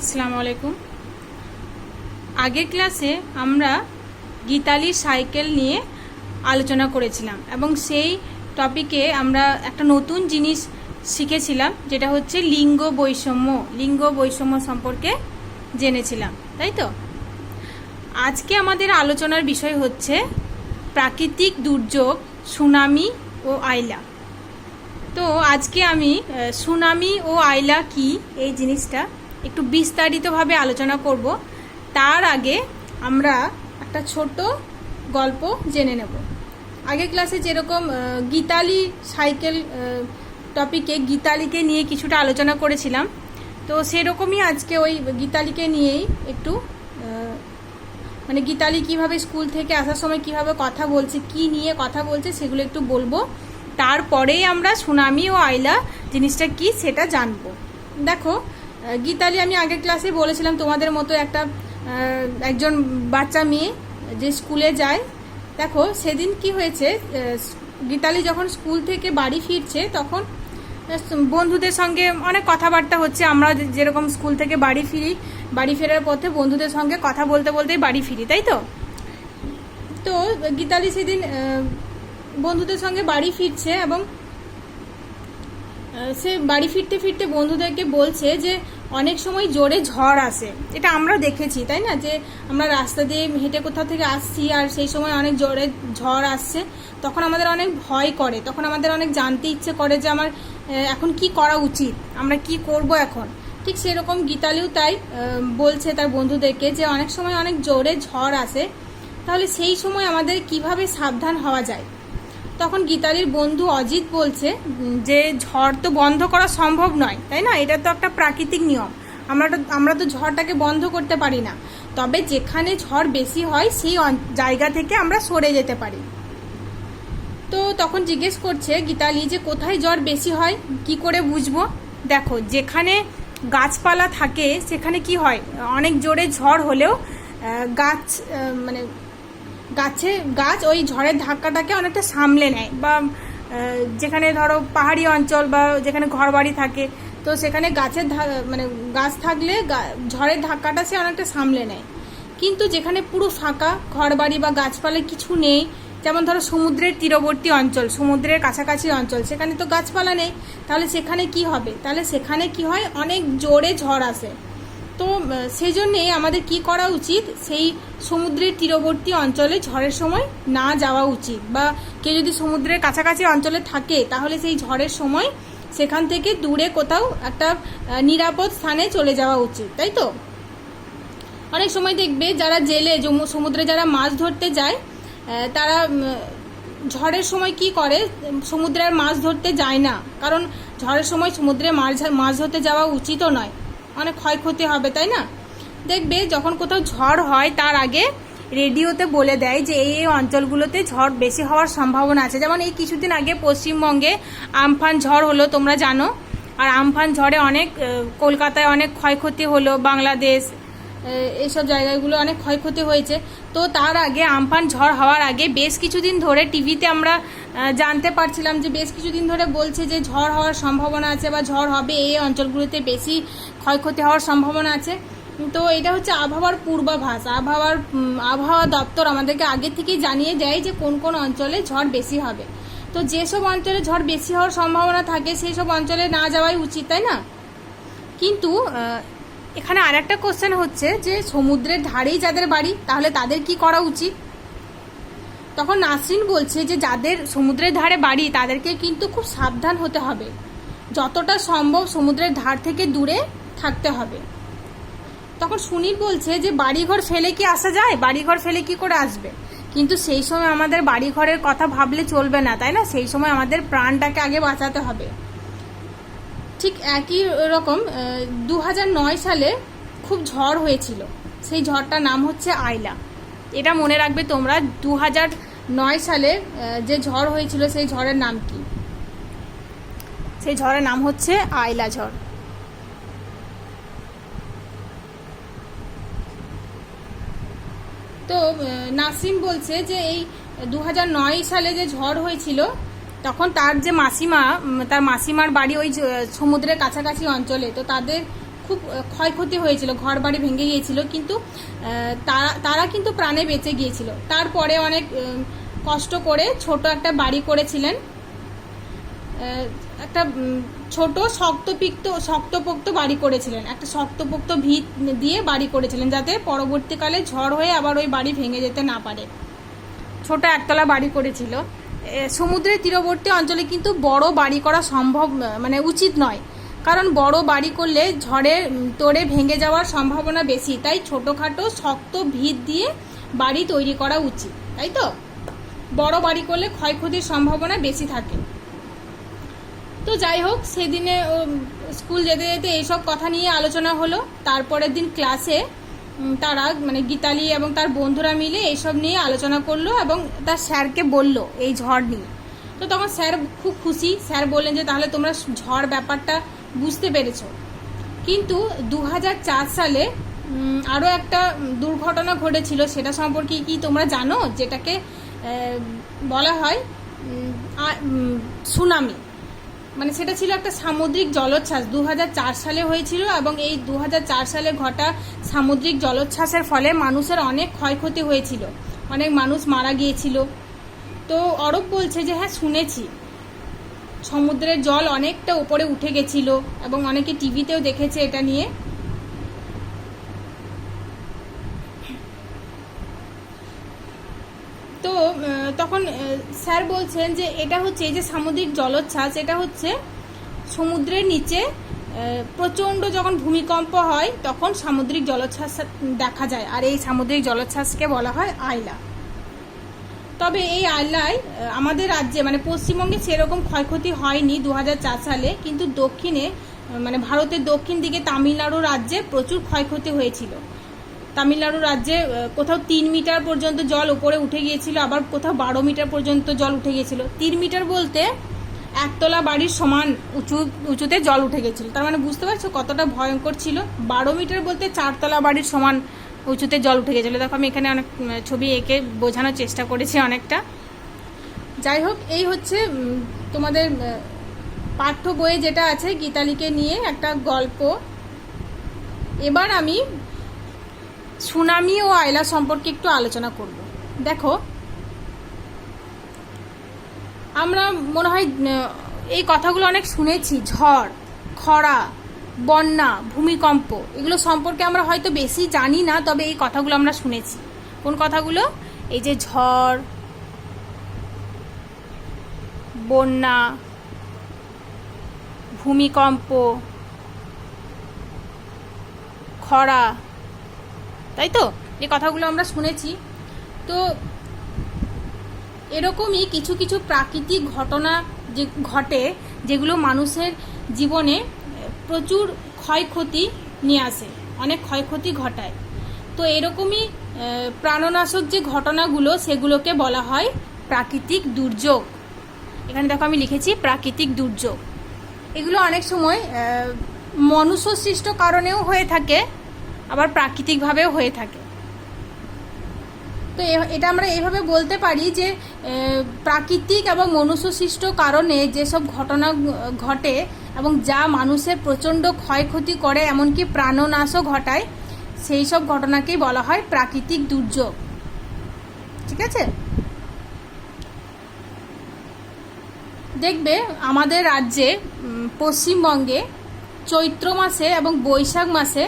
আসসালামু আলাইকুম। আগের ক্লাসে আমরা গীতালির সাইকেল নিয়ে আলোচনা করেছিলাম এবং সেই টপিকে আমরা একটা নতুন জিনিস শিখেছিলাম, যেটা হচ্ছে লিঙ্গ বৈষম্য সম্পর্কে জেনেছিলাম, তাই তো? আজকে আমাদের আলোচনার বিষয় হচ্ছে প্রাকৃতিক দুর্যোগ, সুনামি ও আইলা। তো আজকে আমি সুনামি ও আইলা কি এই জিনিসটা একটু বিস্তারিতভাবে আলোচনা করব। তার আগে আমরা একটা ছোট গল্প জেনে নেব। আগের ক্লাসে যেরকম গীতালি সাইকেল টপিকে গীতালিকে নিয়ে কিছুটা আলোচনা করেছিলাম, তো সেরকমই আজকে ওই গীতালিকে নিয়েই একটু মানে গীতালি কিভাবে স্কুল থেকে আসার সময় কিভাবে কথা বলছে, কি নিয়ে কথা বলছে সেগুলো একটু বলবো। তারপরেই আমরা সুনামি ও আইলা জিনিসটা কি সেটা জানবো। দেখো, গীতালি আমি আগের ক্লাসে বলেছিলাম তোমাদের মতো একজন বাচ্চা মেয়ে যে স্কুলে যায়। দেখো সেদিন কি হয়েছে, গীতালি যখন স্কুল থেকে বাড়ি ফিরছে তখন বন্ধুদের সঙ্গে অনেক কথাবার্তা হচ্ছে। আমরা যেরকম স্কুল থেকে বাড়ি ফেরার পথে বন্ধুদের সঙ্গে কথা বলতে বলতেই বাড়ি ফিরি, তাই তো? তো গীতালি সেদিন বন্ধুদের সঙ্গে বাড়ি ফিরছে এবং সে বাড়ি ফিরতে ফিরতে বন্ধুদেরকে বলছে যে অনেক সময় জোরে ঝড় আসে। এটা আমরা দেখেছি, তাই না? যে আমরা রাস্তা দিয়ে হেঁটে কোথাও থেকে আসছি আর সেই সময় অনেক জোরে ঝড় আসছে, তখন আমাদের অনেক ভয় করে, তখন আমাদের অনেক জানতে ইচ্ছে করে যে আমার এখন কি করা উচিত, আমরা কি করব এখন। ঠিক সেরকম গীতালিও তাই বলছে তার বন্ধুদেরকে যে অনেক সময় অনেক জোরে ঝড় আসে, তাহলে সেই সময় আমাদের কিভাবে সাবধান হওয়া যায়। তখন গীতালির বন্ধু অজিত বলছে যে ঝড় তো বন্ধ করা সম্ভব নয়, তাই না? এটা তো একটা প্রাকৃতিক নিয়ম, আমরা তো ঝড়টাকে বন্ধ করতে পারি না। তবে যেখানে ঝড় বেশি হয় সেই জায়গা থেকে আমরা সরে যেতে পারি। তো তখন জিজ্ঞেস করছে গীতালি যে কোথায় ঝড় বেশি হয়, কি করে বুঝবো? দেখো, যেখানে গাছপালা থাকে সেখানে কি হয়, অনেক জোরে ঝড় হলেও গাছ ওই ঝড়ের ধাক্কাটাকে অনেকটা সামলে নেয়। বা যেখানে ধরো পাহাড়ি অঞ্চল বা যেখানে ঘরবাড়ি থাকে, তো সেখানে গাছ থাকলে ঝড়ের ধাক্কাটা সে অনেকটা সামলে নেয়। কিন্তু যেখানে পুরো ফাঁকা ঘরবাড়ি বা গাছপালা কিছু নেই, যেমন ধরো সমুদ্রের তীরবর্তী অঞ্চল, সমুদ্রের কাছাকাছি অঞ্চল, সেখানে তো গাছপালা নেই, তাহলে সেখানে কি হবে? তাহলে সেখানে কি হয়, অনেক জোরে ঝড় আসে। তো সেই জন্যে আমাদের কি করা উচিত, সেই সমুদ্রের তীরবর্তী অঞ্চলে ঝড়ের সময় না যাওয়া উচিত। বা কেউ যদি সমুদ্রের কাছাকাছি অঞ্চলে থাকে তাহলে সেই ঝড়ের সময় সেখান থেকে দূরে কোথাও একটা নিরাপদ স্থানে চলে যাওয়া উচিত, তাই তো? অনেক সময় দেখবে যারা জেলে সমুদ্রে যারা মাছ ধরতে যায়, তারা ঝড়ের সময় কি করে, সমুদ্রে আর মাছ ধরতে যায় না, কারণ ঝড়ের সময় সমুদ্রে মাছ ধরতে যাওয়া উচিতও নয়, অনেক ক্ষয়ক্ষতি হবে, তাই না? দেখবে যখন কোথাও ঝড় হয় তার আগে রেডিওতে বলে দেয় যে এই অঞ্চলগুলোতে ঝড় বেশি হওয়ার সম্ভাবনা আছে। যেমন এই কিছুদিন আগে পশ্চিমবঙ্গে আমফান ঝড় হলো, তোমরা জানো। আর আমফান ঝড়ে অনেক কলকাতায় অনেক ক্ষয়ক্ষতি হলো, বাংলাদেশ এইসব জায়গাগুলো অনেক ক্ষয়ক্ষতি হয়েছে। তো তার আগে আমফান ঝড় হওয়ার আগে বেশ কিছুদিন ধরে টিভিতে আমরা জানতে পারছিলাম যে বেশ কিছুদিন ধরে বলছে যে ঝড় হওয়ার সম্ভাবনা আছে বা ঝড় হবে, এই অঞ্চলগুলোতে বেশি ক্ষয়ক্ষতি হওয়ার সম্ভাবনা আছে। তো এটা হচ্ছে আবহাওয়ার পূর্বাভাস। আবহাওয়া দপ্তর আমাদেরকে আগে থেকেই জানিয়ে দেয় যে কোন কোন অঞ্চলে ঝড় বেশি হবে। তো যেসব অঞ্চলে ঝড় বেশি হওয়ার সম্ভাবনা থাকে সেই সব অঞ্চলে না যাওয়াই উচিত, তাই না? কিন্তু এখানে আর একটা কোশ্চেন হচ্ছে যে সমুদ্রের ধারেই যাদের বাড়ি, তাহলে তাদের কি করা উচিত? তখন নাসরিন বলছে যে যাদের সমুদ্রের ধারে বাড়ি তাদেরকে কিন্তু খুব সাবধান হতে হবে, যতটা সম্ভব সমুদ্রের ধার থেকে দূরে থাকতে হবে। তখন সুনীল বলছে যে বাড়িঘর ফেলে কি আসা যায়, বাড়িঘর ফেলে কি করে আসবে? কিন্তু সেই সময় আমাদের বাড়িঘরের কথা ভাবলে চলবে না, তাই না? সেই সময় আমাদের প্রাণটাকে আগে বাঁচাতে হবে। ঠিক একই রকম 2009 সালে খুব ঝড় হয়েছিল, সেই ঝড়টার নাম হচ্ছে আইলা। এটা মনে রাখবে তোমরা, 2009 সালে যে ঝড় হয়েছিল সেই ঝড়ের নাম কি? সেই ঝড়ের নাম হচ্ছে আইলা ঝড়। তো নাসরিন বলছে যে এই 2009 সালে যে ঝড় হয়েছিল তখন তার যে মাসিমার বাড়ি ওই সমুদ্রের কাছাকাছি অঞ্চলে, তো তাদের খুব ক্ষয়ক্ষতি হয়েছিল, ঘর বাড়ি ভেঙে গিয়েছিল, কিন্তু তারা কিন্তু প্রাণে বেঁচে গিয়েছিল। তারপরে অনেক কষ্ট করে ছোট একটা বাড়ি করেছিলেন, একটা ছোট শক্তপোক্ত বাড়ি করেছিলেন, একটা শক্তপোক্ত ভিত দিয়ে বাড়ি করেছিলেন, যাতে পরবর্তীকালে ঝড় হয়ে আবার ওই বাড়ি ভেঙে যেতে না পারে। ছোট একতলা বাড়ি করেছিল। সমুদ্রের তীরবর্তী অঞ্চলে কিন্তু বড় বাড়ি করা সম্ভব মানে উচিত নয়, কারণ বড় বাড়ি করলে ঝড়ে তোড়ে ভেঙে যাওয়ার সম্ভাবনা বেশি। তাই ছোটোখাটো শক্ত ভিত দিয়ে বাড়ি তৈরি করা উচিত, তাই তো? বড় বাড়ি করলে ক্ষয়ক্ষতির সম্ভাবনা বেশি থাকে। তো যাই হোক, সেদিনে স্কুল যেতে যেতে এইসব কথা নিয়ে আলোচনা হলো। তারপরের দিন ক্লাসে তারা মানে গীতালি এবং তার বন্ধুরা মিলে এইসব নিয়ে আলোচনা করলো এবং তার স্যারকে বলল এই ঝড় নিয়ে। তো তখন স্যার খুব খুশি। স্যার বললেন যে তাহলে তোমরা ঝড় ব্যাপারটা বুঝতে পেরেছো। কিন্তু 2004 সালে আরও একটা দুর্ঘটনা ঘটেছিল, সেটা সম্পর্কে কি তোমরা জানো? যেটাকে বলা হয় সুনামি। মানে সেটা ছিল একটা সামুদ্রিক জলোচ্ছ্বাস, 2004 সালে হয়েছিল। এবং এই 2004 সালে ঘটা সামুদ্রিক জলোচ্ছ্বাসের ফলে মানুষের অনেক ক্ষয়ক্ষতি হয়েছিল, অনেক মানুষ মারা গিয়েছিল। তো অরূপ বলছে যে হ্যাঁ শুনেছি, সমুদ্রের জল অনেকটা উপরে উঠে গেছিল এবং অনেকে টিভিতেও দেখেছে এটা নিয়ে। তো তখন স্যার বলছেন যে এটা হচ্ছে এই যে সামুদ্রিক জলোচ্ছ্বাস, এটা হচ্ছে সমুদ্রের নিচে প্রচণ্ড যখন ভূমিকম্প হয় তখন সামুদ্রিক জলোচ্ছ্বাস দেখা যায়, আর এই সামুদ্রিক জলোচ্ছ্বাসকে বলা হয় আইলা। তবে এই আইলায় আমাদের রাজ্যে মানে পশ্চিমবঙ্গে সেরকম ক্ষয়ক্ষতি হয়নি 2004 সালে, কিন্তু দক্ষিণে মানে ভারতের দক্ষিণ দিকে তামিলনাড়ু রাজ্যে প্রচুর ক্ষয়ক্ষতি হয়েছিল। তামিলনাড়ু রাজ্যে কোথাও 3 মিটার পর্যন্ত জল উপরে উঠে গিয়েছিল, আবার কোথাও 12 মিটার পর্যন্ত জল উঠে গিয়েছিল। 3 মিটার বলতে একতলা বাড়ির সমান উঁচুতে জল উঠে গেছিল। তার মানে বুঝতে পারছো কতটা ভয়ঙ্কর ছিল। 12 মিটার বলতে 4 তলা বাড়ির সমান উঁচুতে জল উঠে গেছিলো। দেখো আমি এখানে অনেক ছবি এঁকে বোঝানোর চেষ্টা করেছি অনেকটা। যাই হোক, এই হচ্ছে তোমাদের পাঠ্য বইয়ে যেটা আছে গীতালিকে নিয়ে একটা গল্প। এবার আমি সুনামি ও আইলা সম্পর্কে একটু আলোচনা করব। দেখো, আমরা মনে হয় এই কথাগুলো অনেক শুনেছি, ঝড়, খরা, বন্যা, ভূমিকম্প, এগুলো সম্পর্কে আমরা হয়তো বেশি জানি না, তবে এই কথাগুলো আমরা শুনেছি। কোন কথাগুলো? এই যে ঝড়, বন্যা, ভূমিকম্প, খরা, তাই তো? এই কথাগুলো আমরা শুনেছি। তো এরকমই কিছু কিছু প্রাকৃতিক ঘটনা যে ঘটে, যেগুলো মানুষের জীবনে প্রচুর ক্ষয়ক্ষতি নিয়ে আসে, অনেক ক্ষয়ক্ষতি ঘটায়। তো এরকমই প্রাণনাশক যে ঘটনাগুলো, সেগুলোকে বলা হয় প্রাকৃতিক দুর্যোগ। এখানে দেখো আমি লিখেছি প্রাকৃতিক দুর্যোগ। এগুলো অনেক সময় মনুষ্য সৃষ্ট কারণেও হয়ে থাকে, আবার প্রাকৃতিকভাবেও হয়ে থাকে। তো এটা আমরা এইভাবে বলতে পারি যে প্রাকৃতিক এবং মনুষ্য সৃষ্ট কারণে যেসব ঘটনা ঘটে এবং যা মানুষের প্রচণ্ড ক্ষয়ক্ষতি করে, এমনকি প্রাণনাশও ঘটায়, সেই সব ঘটনাকেই বলা হয় প্রাকৃতিক দুর্যোগ। ঠিক আছে? দেখবে আমাদের রাজ্যে পশ্চিমবঙ্গে চৈত্র মাসে এবং বৈশাখ মাসে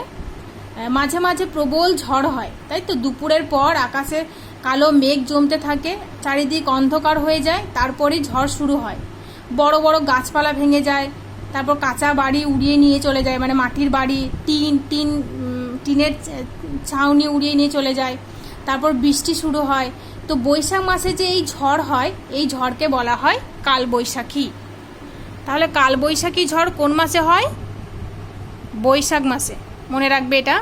মাঝে মাঝে প্রবল ঝড় হয়, তাই তো? দুপুরের পর আকাশে কালো মেঘ জমতে থাকে, চারিদিক অন্ধকার হয়ে যায়, তারপরেই ঝড় শুরু হয়। বড় বড় গাছপালা ভেঙে যায়, তারপর কাঁচা বাড়ি উড়িয়ে নিয়ে চলে যায়, মানে মাটির বাড়ি, টিনের ছাউনি উড়িয়ে নিয়ে চলে যায়। তারপর বৃষ্টি শুরু হয়। তো বৈশাখ মাসে যে এই ঝড় হয়, এই ঝড়কে বলা হয় কালবৈশাখী। তাহলে কালবৈশাখী ঝড় কোন মাসে হয়? বৈশাখ মাসে। মনে রাখবে এটা।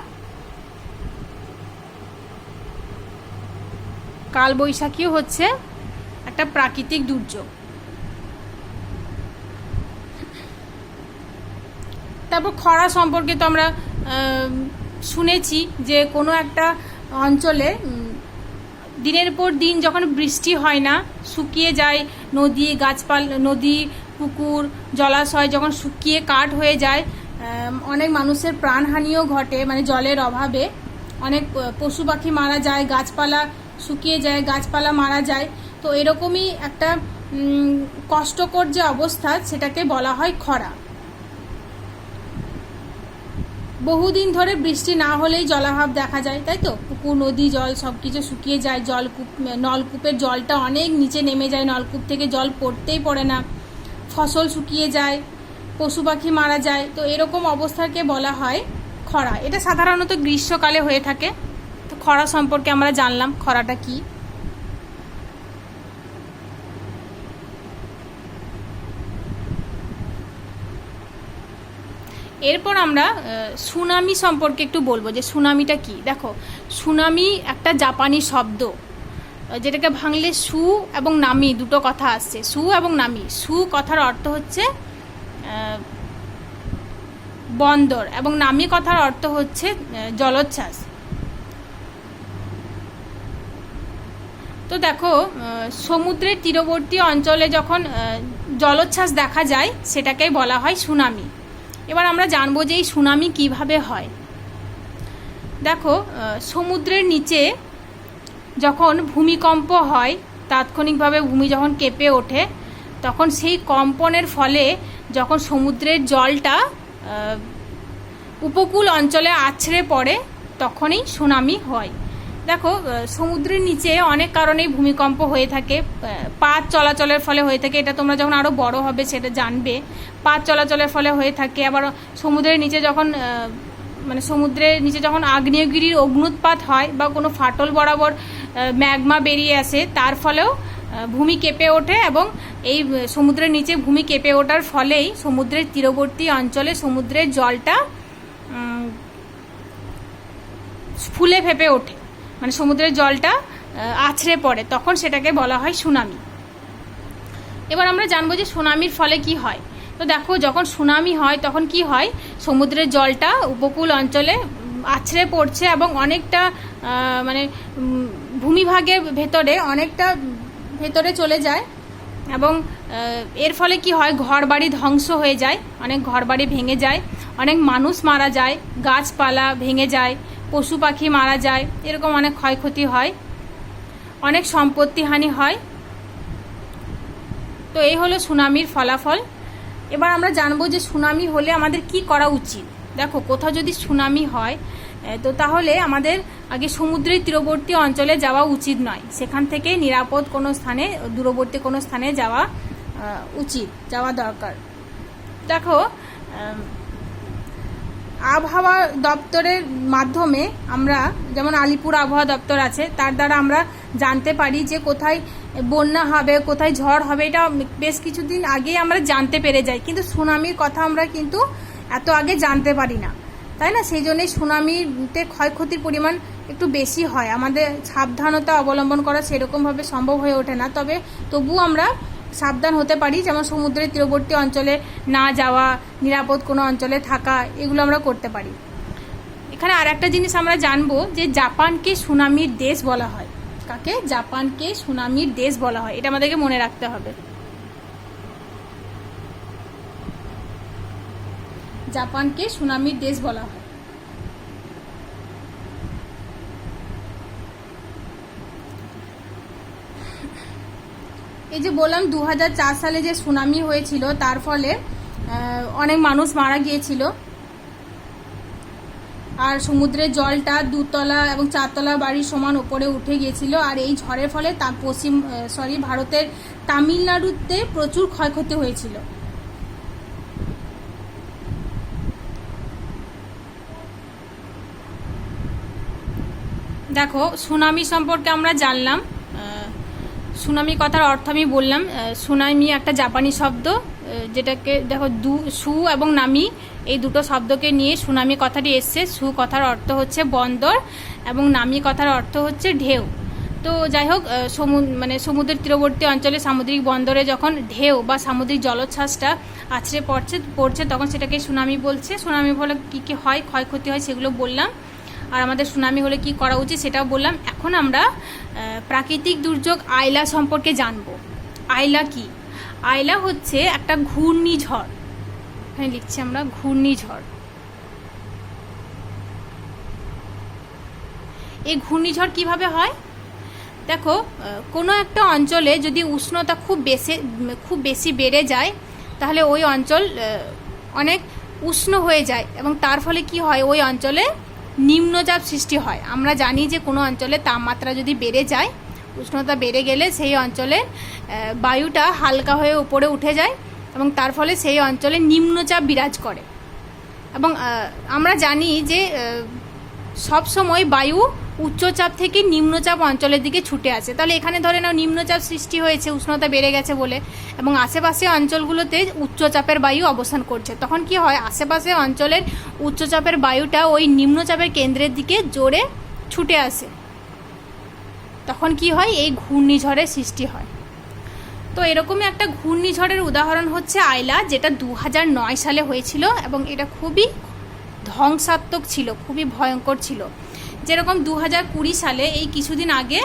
কালবৈশাখীও হচ্ছে একটা প্রাকৃতিক দুর্যোগ। তারপর খরা সম্পর্কে তো আমরা শুনেছি যে কোনো একটা অঞ্চলে দিনের পর দিন যখন বৃষ্টি হয় না, শুকিয়ে যায় নদী, গাছপালা, নদী, পুকুর, জলাশয় যখন শুকিয়ে কাঠ হয়ে যায়, অনেক মানুষের প্রাণহানিও ঘটে, মানে জলের অভাবে অনেক পশু পাখি মারা যায়, গাছপালা শুকিয়ে যায়, গাছপালা মারা যায়। তো এরকমই একটা কষ্টকর যে অবস্থা সেটাকে বলা হয় খরা। বহুদিন ধরে বৃষ্টি না হলেই জলাভাব দেখা যায়, তাই তো? পুকুর, নদী, জল সব কিছু শুকিয়ে যায়, নলকূপের জলটা অনেক নিচে নেমে যায়, নলকূপ থেকে জল পড়তেই পড়ে না, ফসল শুকিয়ে যায়, পশু পাখি মারা যায়। তো এরকম অবস্থাকে বলা হয় খরা। এটা সাধারণত গ্রীষ্মকালে হয়ে থাকে। তো খরা সম্পর্কে আমরা জানলাম, খরাটা কি। এরপর আমরা সুনামি সম্পর্কে একটু বলবো যে সুনামিটা কি। দেখো, সুনামি একটা জাপানি শব্দ, যেটাকে ভাঙলে সু এবং নামি দুটো কথা আসছে। সু এবং নামি, সু কথার অর্থ হচ্ছে বন্দর এবং নামি কথার অর্থ হচ্ছে জলোচ্ছ্বাস। তো দেখো, সমুদ্রের তীরবর্তী অঞ্চলে যখন জলোচ্ছ্বাস দেখা যায় সেটাকেই বলা হয় সুনামি। এবার আমরা জানবো যে এই সুনামি কিভাবে হয়। দেখো, সমুদ্রের নিচে যখন ভূমিকম্প হয়, তাৎক্ষণিকভাবে ভূমি যখন কেঁপে ওঠে, তখন সেই কম্পনের ফলে যখন সমুদ্রের জলটা উপকূল অঞ্চলে আছড়ে পড়ে, তখনই সুনামি হয়। দেখো, সমুদ্রের নিচে অনেক কারণেই ভূমিকম্প হয়ে থাকে। পাত চলাচলের ফলে হয়ে থাকে, এটা তোমরা যখন আরও বড় হবে সেটা জানবে। পাত চলাচলের ফলে হয়ে থাকে। আবার সমুদ্রের নিচে যখন সমুদ্রের নিচে যখন আগ্নেয়গিরির অগ্নুৎপাত হয় বা কোনো ফাটল বরাবর ম্যাগমা বেরিয়ে আসে, তার ফলেও ভূমি কেঁপে ওঠে। এবং এই সমুদ্রের নিচে ভূমি কেঁপে ওঠার ফলেই সমুদ্রের তীরবর্তী অঞ্চলে সমুদ্রের জলটা ফুলে ফেঁপে ওঠে, মানে সমুদ্রের জলটা আছড়ে পড়ে, তখন সেটাকে বলা হয় সুনামি। এবার আমরা জানবো যে সুনামির ফলে কি হয়। তো দেখো, যখন সুনামি হয় তখন কি হয়, সমুদ্রের জলটা উপকূল অঞ্চলে আছড়ে পড়ছে এবং অনেকটা ভূমিভাগের ভেতরে অনেকটা ভেতরে চলে যায়। এবং এর ফলে কি হয়, ঘরবাড়ি ধ্বংস হয়ে যায়, অনেক ঘরবাড়ি ভেঙে যায়, অনেক মানুষ মারা যায়, গাছপালা ভেঙে যায়, পশু পাখি মারা যায়, এরকম অনেক ক্ষয়ক্ষতি হয়, অনেক সম্পত্তি হানি হয়। তো এই হলো সুনামির ফলাফল। এবার আমরা জানবো যে সুনামি হলে আমাদের কি করা উচিত। দেখো, কোথাও যদি সুনামি হয় তো তাহলে আমাদের আগে সমুদ্রের তীরবর্তী অঞ্চলে যাওয়া উচিত নয়, সেখান থেকে নিরাপদ কোনো স্থানে, দূরবর্তী কোনো স্থানে যাওয়া দরকার। দেখো, আবহাওয়া দপ্তরের মাধ্যমে আমরা, যেমন আলিপুর আবহাওয়া দপ্তর আছে, তার দ্বারা আমরা জানতে পারি যে কোথায় বন্যা হবে, কোথায় ঝড় হবে। এটা বেশ কিছুদিন আগেই আমরা জানতে পেরে যাই, কিন্তু সুনামির কথা আমরা কিন্তু এত আগে জানতে পারি না, তাই না? সেই জন্যই সুনামিতে ক্ষয়ক্ষতির পরিমাণ একটু বেশি হয়। আমাদের সাবধানতা অবলম্বন করা সেরকমভাবে সম্ভব হয়ে ওঠে না, তবুও আমরা সাবধান হতে পারি। যেমন সমুদ্রের তীরবর্তী অঞ্চলে না যাওয়া, নিরাপদ কোনো অঞ্চলে থাকা, এগুলো আমরা করতে পারি। এখানে আর একটা জিনিস আমরা জানবো যে জাপানকে সুনামির দেশ বলা হয়। কাকে? জাপানকে সুনামির দেশ বলা হয়, এটা আমাদেরকে মনে রাখতে হবে। জাপানকে সুনামির দেশ বলা হয়। এই যে বললাম 2004 সালে যে সুনামি হয়েছিল, তার ফলে অনেক মানুষ মারা গিয়েছিল, আর সমুদ্রের জলটা 2তলা এবং 4তলা বাড়ির সমান উপরে উঠে গিয়েছিল। আর এই ঝড়ের ফলে ভারতের তামিলনাড়ুতে প্রচুর ক্ষয়ক্ষতি হয়েছিল। দেখো, সুনামি সম্পর্কে আমরা জানলাম। সুনামি কথার অর্থ আমি বললাম। সুনামি একটা জাপানি শব্দ, যেটাকে দেখো সু এবং নামি এই দুটো শব্দকে নিয়ে সুনামি কথাটি এসছে। সু কথার অর্থ হচ্ছে বন্দর এবং নামি কথার অর্থ হচ্ছে ঢেউ। তো যাই হোক, সমুদ্রের তীরবর্তী অঞ্চলে সামুদ্রিক বন্দরে যখন ঢেউ বা সামুদ্রিক জলোচ্ছ্বাসটা আছড়ে পড়ছে তখন সেটাকে সুনামি বলছে। সুনামি হলে কী কী হয়, ক্ষয়ক্ষতি হয়, সেগুলো বললাম। আর আমাদের সুনামি হলে কি করা উচিত সেটাও বললাম। এখন আমরা প্রাকৃতিক দুর্যোগ আইলা সম্পর্কে জানব। আইলা কি? আইলা হচ্ছে একটা ঘূর্ণিঝড়। এখানে লিখছি আমরা ঘূর্ণিঝড়। এই ঘূর্ণিঝড় কিভাবে হয়? দেখো, কোনো একটা অঞ্চলে যদি উষ্ণতা খুব বেশি বেড়ে যায়, তাহলে ওই অঞ্চল অনেক উষ্ণ হয়ে যায় এবং তার ফলে কি হয়, ওই অঞ্চলে নিম্নচাপ সৃষ্টি হয়। আমরা জানি যে কোনো অঞ্চলে তাপমাত্রা যদি বেড়ে যায়, উষ্ণতা বেড়ে গেলে সেই অঞ্চলে বায়ুটা হালকা হয়ে উপরে উঠে যায় এবং তার ফলে সেই অঞ্চলে নিম্নচাপ বিরাজ করে। এবং আমরা জানি যে সব সময় বায়ু উচ্চচাপ থেকে নিম্নচাপ অঞ্চলের দিকে ছুটে আসে। তাহলে এখানে ধরে নাও নিম্নচাপ সৃষ্টি হয়েছে উষ্ণতা বেড়ে গেছে বলে, এবং আশেপাশে অঞ্চলগুলোতে উচ্চচাপের বায়ু অবস্থান করছে। তখন কি হয়, আশেপাশে অঞ্চলের উচ্চচাপের বায়ুটা ওই নিম্নচাপের কেন্দ্রের দিকে জোরে ছুটে আসে। তখন কি হয়, এই ঘূর্ণিঝড়ের সৃষ্টি হয়। তো এরকমই একটা ঘূর্ণিঝড়ের উদাহরণ হচ্ছে আইলা, যেটা 2009 সালে হয়েছিল এবং এটা খুবই ধ্বংসাত্মক ছিল, খুবই ভয়ঙ্কর ছিল। যেরকম 2020 সালে এই কিছুদিন আগে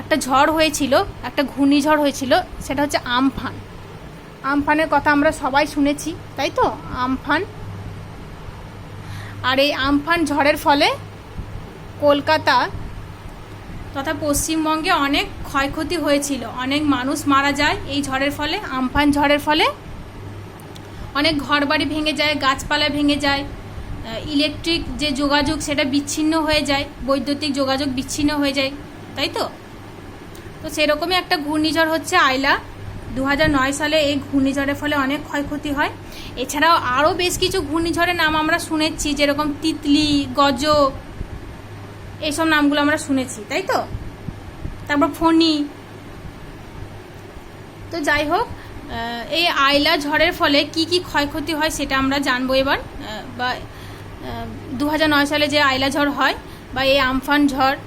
একটা ঝড় হয়েছিল, একটা ঘূর্ণিঝড় হয়েছিল, সেটা হচ্ছে আমফান। আমফানের কথা আমরা সবাই শুনেছি, তাই তো? আমফান। আর এই আমফান ঝড়ের ফলে কলকাতা তথা পশ্চিমবঙ্গে অনেক ক্ষয়ক্ষতি হয়েছিল, অনেক মানুষ মারা যায় এই ঝড়ের ফলে। আমফান ঝড়ের ফলে অনেক ঘরবাড়ি ভেঙে যায়, গাছপালা ভেঙে যায়, ইলেকট্রিক যে যোগাযোগ সেটা বিচ্ছিন্ন হয়ে যায়, বৈদ্যুতিক যোগাযোগ বিচ্ছিন্ন হয়ে যায়, তাই তো? তো সেরকমই একটা ঘূর্ণিঝড় হচ্ছে আইলা। 2009 সালে এই ঘূর্ণিঝড়ের ফলে অনেক ক্ষয়ক্ষতি হয়। এছাড়াও আরও বেশ কিছু ঘূর্ণিঝড়ের নাম আমরা শুনেছি, যেরকম তিতলি, গজ, এইসব নামগুলো আমরা শুনেছি, তাই তো? তারপর ফণী। তো যাই হোক, এই আইলা ঝড়ের ফলে কি কি ক্ষয়ক্ষতি হয় সেটা আমরা জানবো এবার। বা 2009 সালে যে আইলা ঝড় হয় বা এই আমফান ঝড়,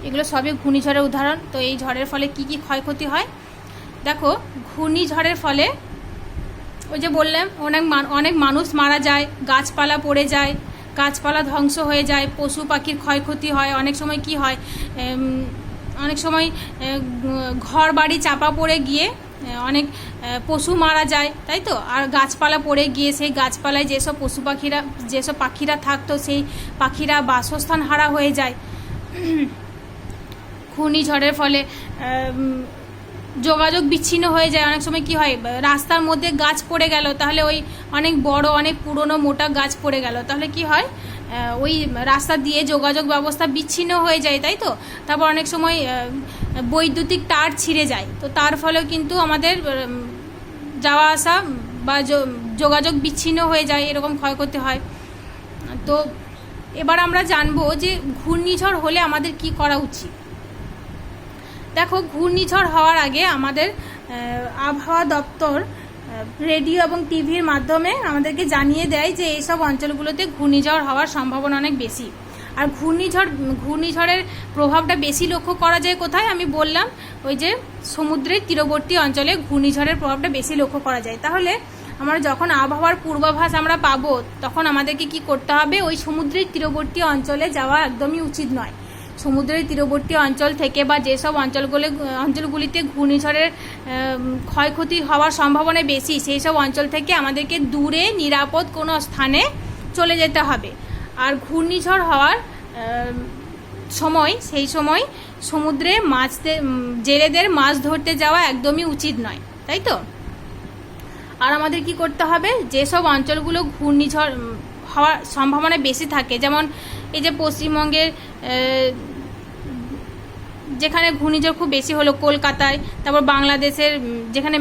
এগুলো সবই ঘূর্ণিঝড়ের উদাহরণ। তো এই ঝড়ের ফলে কি কি ক্ষয়ক্ষতি হয় দেখো। ঘূর্ণিঝড়ের ফলে ওই যে বললাম, অনেক মানুষ মারা যায়, গাছপালা পড়ে যায়, গাছপালা ধ্বংস হয়ে যায়, পশু পাখির ক্ষয়ক্ষতি হয়। অনেক সময় কি হয়, অনেক সময় ঘর বাড়ি চাপা পড়ে গিয়ে অনেক পশু মারা যায়, তাই তো? আর গাছপালা পড়ে গিয়ে সেই গাছপালায় যেসব পাখিরা থাকতো, সেই পাখিরা বাসস্থান হারা হয়ে যায়। ঘূর্ণিঝড়ের ফলে যোগাযোগ বিচ্ছিন্ন হয়ে যায়। অনেক সময় কি হয়, রাস্তার মধ্যে গাছ পড়ে গেল, তাহলে ওই অনেক বড় অনেক পুরনো মোটা গাছ পড়ে গেল, তাহলে কি হয়, ওই রাস্তা দিয়ে যোগাযোগ ব্যবস্থা বিচ্ছিন্ন হয়ে যায়, তাই তো? তারপর অনেক সময় বৈদ্যুতিক তার ছিঁড়ে যায়, তো তার ফলেও কিন্তু আমাদের যাওয়া আসা বা যোগাযোগ বিচ্ছিন্ন হয়ে যায়, এরকম ক্ষয়ক্ষতি হয়। তো এবার আমরা জানবো যে ঘূর্ণিঝড় হলে আমাদের কি করা উচিত। দেখো, ঘূর্ণিঝড় হওয়ার আগে আমাদের আবহাওয়া দপ্তর রেডিও এবং টিভির মাধ্যমে আমাদেরকে জানিয়ে দেয় যে এইসব অঞ্চলগুলোতে ঘূর্ণিঝড় হওয়ার সম্ভাবনা অনেক বেশি। আর ঘূর্ণিঝড়ের প্রভাবটা বেশি লক্ষ্য করা যায় কোথায়, আমি বললাম ওই যে সমুদ্রের তীরবর্তী অঞ্চলে ঘূর্ণিঝড়ের প্রভাবটা বেশি লক্ষ্য করা যায়। তাহলে আমরা যখন আবহাওয়ার পূর্বাভাস আমরা পাবো, তখন আমাদেরকে কি করতে হবে, ওই সমুদ্রের তীরবর্তী অঞ্চলে যাওয়া একদমই উচিত নয়। সমুদ্রের তীরবর্তী অঞ্চল থেকে বা যেসব অঞ্চলগুলিতে ঘূর্ণিঝড়ের ক্ষয়ক্ষতি হওয়ার সম্ভাবনা বেশি, সেই সব অঞ্চল থেকে আমাদেরকে দূরে নিরাপদ কোনো স্থানে চলে যেতে হবে। আর ঘূর্ণিঝড় হওয়ার সেই সময় সমুদ্রে জেলেদের মাছ ধরতে যাওয়া একদমই উচিত নয়, তাই তো? আর আমাদের কি করতে হবে, যেসব অঞ্চলগুলো ঘূর্ণিঝড় হওয়ার সম্ভাবনা বেশি থাকে, যেমন এই যে পশ্চিমবঙ্গের যেখানে ঘূর্ণিঝড় খুব বেশি হলো কলকাতায়, তারপর বাংলাদেশের যেখানে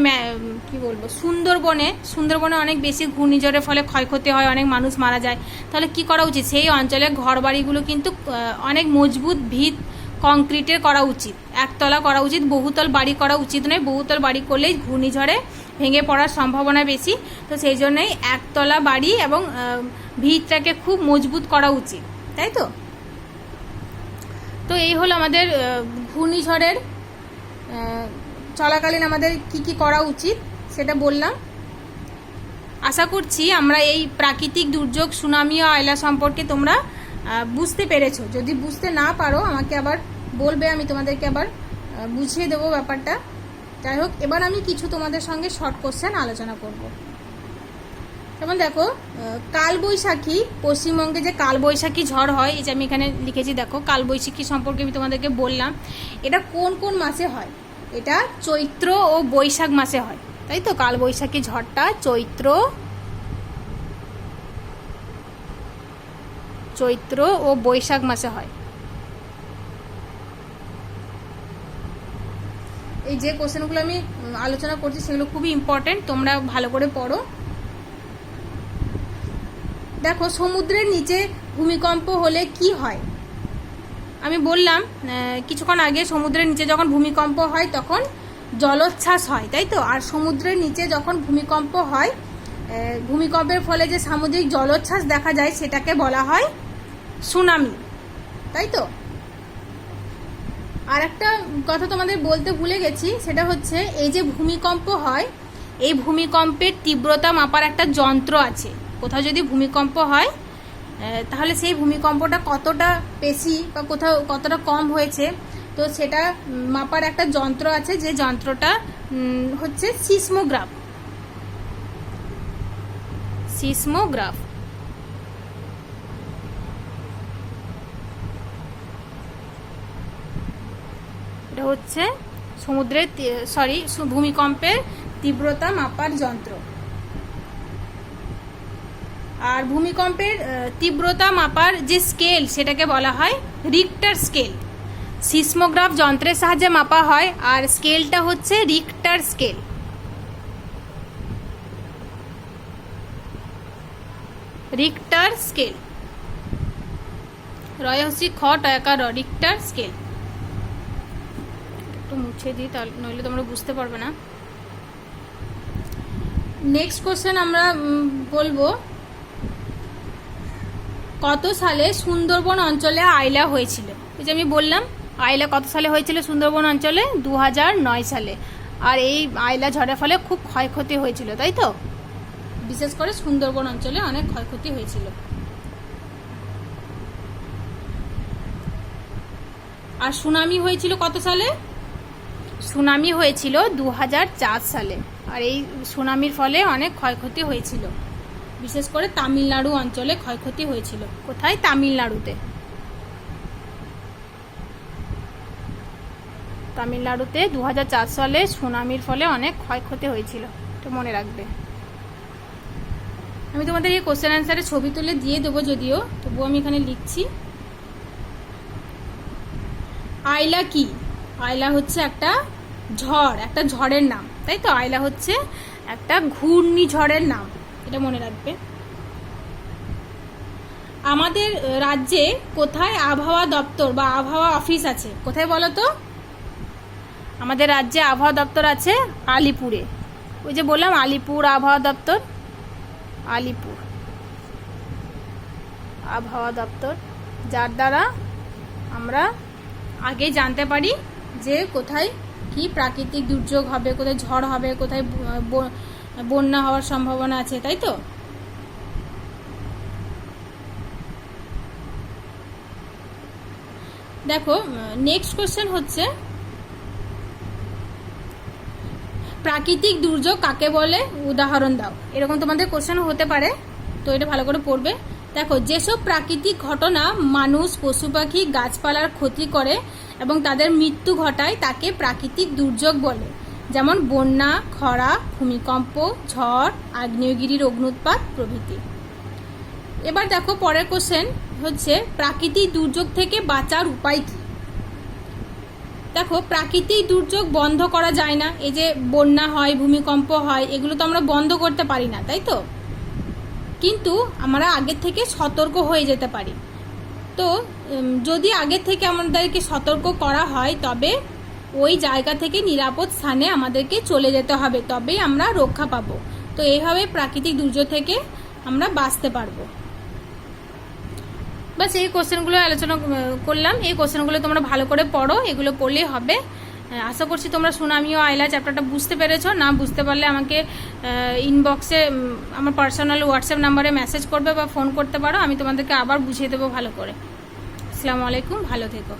সুন্দরবনে অনেক বেশি ঘূর্ণিঝড়ের ফলে ক্ষয়ক্ষতি হয়, অনেক মানুষ মারা যায়। তাহলে কি করা উচিত, সেই অঞ্চলে ঘর বাড়িগুলো কিন্তু অনেক মজবুত ভিত কংক্রিটের করা উচিত, একতলা করা উচিত, বহুতল বাড়ি করা উচিত নয়। বহুতল বাড়ি করলেই ঘূর্ণিঝড়ে ভেঙে পড়ার সম্ভাবনা বেশি। তো সেই জন্যই একতলা বাড়ি এবং ভিতটাকে খুব মজবুত করা উচিত, তাই তো? তো এই হলো আমাদের ঘূর্ণিঝড়ের চলাকালীন আমাদের কি কি করা উচিত সেটা বললাম। আশা করছি আমরা এই প্রাকৃতিক দুর্যোগ সুনামি ও আয়লা সম্পর্কে তোমরা বুঝতে পেরেছো। যদি বুঝতে না পারো আমাকে আবার বলবে, আমি তোমাদেরকে আবার বুঝিয়ে দেবো ব্যাপারটা। যাই হোক, এবার আমি কিছু তোমাদের সঙ্গে শর্ট কোশ্চেন আলোচনা করব। তো যেমন দেখো কালবৈশাখী, পশ্চিমবঙ্গে যে কালবৈশাখী ঝড় হয়, এই যে আমি এখানে লিখেছি দেখো, কালবৈশাখী সম্পর্কে আমি তোমাদেরকে বললাম। এটা কোন কোন মাসে হয়? এটা চৈত্র ও বৈশাখ মাসে হয়, তাই তো। কালবৈশাখী ঝড়টা চৈত্র ও বৈশাখ মাসে হয়। এই যে কোশ্চেনগুলো আমি আলোচনা করছি সেগুলো খুবই ইম্পর্টেন্ট, তোমরা ভালো করে পড়ো। দেখো সমুদ্রের নিচে ভূমিকম্প হলে কি হয়? আমি বললাম কিছুক্ষণ আগে, সমুদ্রের নিচে যখন ভূমিকম্প হয় তখন জলোচ্ছ্বাস হয়, তাই তো। আর সমুদ্রের নিচে যখন ভূমিকম্প হয়, ভূমিকম্পের ফলে যে সামুদ্রিক জলোচ্ছ্বাস দেখা যায় সেটাকে বলা হয় সুনামি, তাই তো। আর একটা কথা তোমাদের বলতে ভুলে গেছি, সেটা হচ্ছে এই যে ভূমিকম্প হয়, এই ভূমিকম্পের তীব্রতা মাপার একটা যন্ত্র আছে। কোথাও যদি ভূমিকম্প হয় তাহলে সেই ভূমিকম্পটা কতটা বেশি বা কোথাও কতটা কম হয়েছে, তো সেটা মাপার একটা যন্ত্র আছে, যে যন্ত্রটা হচ্ছে সিসমোগ্রাফ। এটা হচ্ছে সমুদ্রের ভূমিকম্পের তীব্রতা মাপার যন্ত্র। আর ভূমিকম্পের তীব্রতা মাপার যে স্কেল সেটাকে বলা হয় রিক্টার স্কেল। সিসমোগ্রাফ যন্ত্রের সাহায্যে মাপা হয়, আর স্কেলটা হচ্ছে রিক্টার স্কেল। রয়হসি খ টয়াকার রিক্টার স্কেল। একটু মুছে দিই, তাহলে নইলে তোমরা বুঝতে পারবে না। নেক্সট কোশ্চেন আমরা বলবো, কত সালে সুন্দরবন অঞ্চলে আইলা হয়েছিল? ওই যে আমি বললাম আইলা কত সালে হয়েছিল সুন্দরবন অঞ্চলে? 2009 সালে। আর এই আইলা ঝড়ের ফলে খুব ক্ষয়ক্ষতি হয়েছিল, তাই তো। বিশেষ করে সুন্দরবন অঞ্চলে অনেক ক্ষয়ক্ষতি হয়েছিল। আর সুনামি হয়েছিল কত সালে? সুনামি হয়েছিল 2004 সালে। আর এই সুনামির ফলে অনেক ক্ষয়ক্ষতি হয়েছিল, বিশেষ করে তামিলনাড়ু অঞ্চলে ক্ষয়ক্ষতি হয়েছিল। কোথায়? তামিলনাড়ুতে। তামিলনাড়ুতে 2004 সালে সুনামির ফলে অনেক ক্ষয়ক্ষতি হয়েছিল, এটা মনে রাখবে। আমি তোমাদের এই কোশ্চেন অ্যান্সারে ছবি তুলে দিয়ে দেবো, যদিও তবুও আমি এখানে লিখছি। আইলা কি? আইলা হচ্ছে একটা ঝড়, একটা ঝড়ের নাম, তাই তো। আইলা হচ্ছে একটা ঘূর্ণিঝড়ের নাম, এটা মনে রাখবে। আমাদের রাজ্যে কোথায় আবহাওয়া দপ্তর বা আবহাওয়া অফিস আছে? কোথায় বলো তো? আমাদের রাজ্যে আবহাওয়া দপ্তর আছে আলিপুরে। ওই যে বললাম আলিপুর আবহাওয়া দপ্তর, আলিপুর আবহাওয়া দপ্তর, যার দ্বারা আমরা আগেই জানতে পারি যে কোথায় কি প্রাকৃতিক দুর্যোগ হবে, কোথায় ঝড় হবে, কোথায় বন্যা হওয়ার সম্ভাবনা আছে, তাই তো। দেখো নেক্সট কোশ্চেন হচ্ছে, প্রাকৃতিক দুর্যোগ কাকে বলে? উদাহরণ দাও। এরকম তোমাদের কোশ্চেন হতে পারে, তো এটা ভালো করে পড়বে। দেখো, যেসব প্রাকৃতিক ঘটনা মানুষ, পশু পাখি, গাছপালার ক্ষতি করে এবং তাদের মৃত্যু ঘটায় তাকে প্রাকৃতিক দুর্যোগ বলে, যেমন বন্যা, খরা, ভূমিকম্প, ঝড়, আগ্নেয়গিরির অগ্ন্যুৎপাত প্রভৃতি। এবার দেখো পরের কোশ্চেন হচ্ছে, প্রাকৃতিক দুর্যোগ থেকে বাঁচার উপায় কি? দেখো প্রাকৃতিক দুর্যোগ বন্ধ করা যায় না। এই যে বন্যা হয়, ভূমিকম্প হয়, এগুলো তো আমরা বন্ধ করতে পারি না, তাই তো। কিন্তু আমরা আগে থেকে সতর্ক হয়ে যেতে পারি। তো যদি আগে থেকে আমাদেরকে সতর্ক করা হয়, তবে ওই জায়গা থেকে নিরাপদ স্থানে আমাদেরকে চলে যেতে হবে, তবেই আমরা রক্ষা পাবো। তো এইভাবে প্রাকৃতিক দুর্যোগ থেকে আমরা বাঁচতে পারবো। বাস এই কোশ্চেনগুলো আলোচনা করলাম। এই কোশ্চেনগুলো তোমরা ভালো করে পড়ো, এগুলো পড়লেই হবে। আশা করছি তোমরা সুনামি ও আইলা চ্যাপ্টারটা বুঝতে পেরেছো। না বুঝতে পারলে আমাকে ইনবক্সে আমার পার্সোনাল হোয়াটসঅ্যাপ নাম্বারে মেসেজ করবে বা ফোন করতে পারো, আমি তোমাদেরকে আবার বুঝিয়ে দেবো ভালো করে। আসসালামু আলাইকুম, ভালো থেকো।